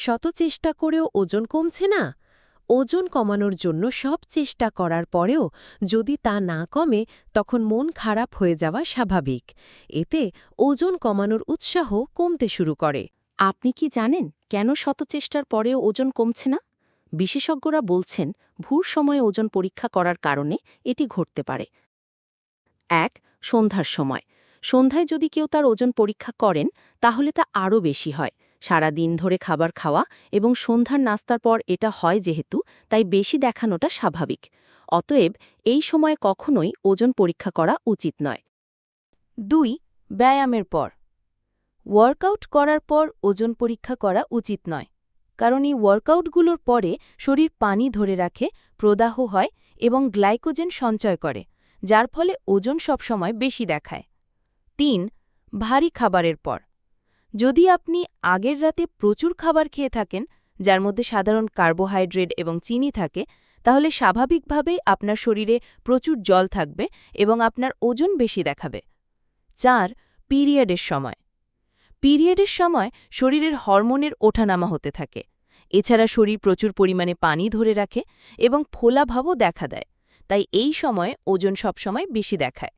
শত চেষ্টা করেও ওজন কমছে না? ওজন কমানোর জন্য সব চেষ্টা করার পরেও যদি তা না কমে, তখন মন খারাপ হয়ে যাওয়া স্বাভাবিক। এতে ওজন কমানোর উৎসাহ কমতে শুরু করে। আপনি কি জানেন কেন শত চেষ্টার পরেও ওজন কমছে না? বিশেষজ্ঞরা বলছেন ভুল সময়ে ওজন পরীক্ষা করার কারণে এটি ঘটতে পারে। ১. সন্ধ্যার সময়। সন্ধ্যায় যদি কেউ তার ওজন পরীক্ষা করেন, তাহলে তা আরও বেশি হয়। সারা দিন ধরে খাবার খাওয়া এবং সন্ধ্যার নাস্তার পর এটা হয় যেহেতু, তাই বেশি দেখানোটা স্বাভাবিক। অতএব এই সময়ে কখনোই ওজন পরীক্ষা করা উচিত নয়। ২. ব্যায়ামের পর। ওয়ার্কআউট করার পর ওজন পরীক্ষা করা উচিত নয়, কারণ এই ওয়ার্কআউটগুলোর পরে শরীর পানি ধরে রাখে, প্রদাহ হয় এবং গ্লাইকোজেন সঞ্চয় করে, যার ফলে ওজন সবসময় বেশি দেখায়। ৩. ভারী খাবারের পর। যদি আপনি আগের রাতে প্রচুর খাবার খেয়ে থাকেন, যার মধ্যে সাধারণ কার্বোহাইড্রেট এবং চিনি থাকে, তাহলে স্বাভাবিকভাবেই আপনার শরীরে প্রচুর জল থাকবে এবং আপনার ওজন বেশি দেখাবে। ৪. পিরিয়ডের সময়। পিরিয়ডের সময় শরীরের হরমোনের ওঠানামা হতে থাকে। এছাড়া শরীর প্রচুর পরিমাণে পানি ধরে রাখে এবং ফোলাভাবও দেখা দেয়, তাই এই সময়ে ওজন সবসময় বেশি দেখায়।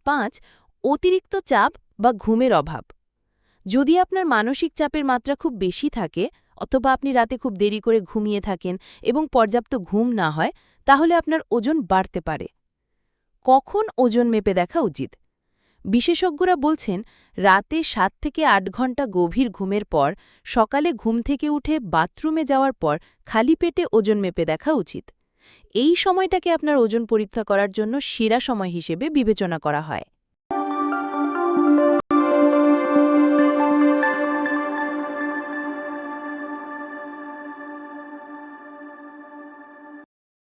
৫. অতিরিক্ত চাপ বা ঘুমের অভাব। যদি আপনার মানসিক চাপের মাত্রা খুব বেশি থাকে, অথবা আপনি রাতে খুব দেরি করে ঘুমিয়ে থাকেন এবং পর্যাপ্ত ঘুম না হয়, তাহলে আপনার ওজন বাড়তে পারে। কখন ওজন মেপে দেখা উচিত? বিশেষজ্ঞরা বলছেন রাতে ৭ থেকে ৮ ঘন্টা গভীর ঘুমের পর, সকালে ঘুম থেকে উঠে বাথরুমে যাওয়ার পর খালি পেটে ওজন মেপে দেখা উচিত। এই সময়টাকে আপনার ওজন পরীক্ষা করার জন্য সেরা সময় হিসেবে বিবেচনা করা হয়।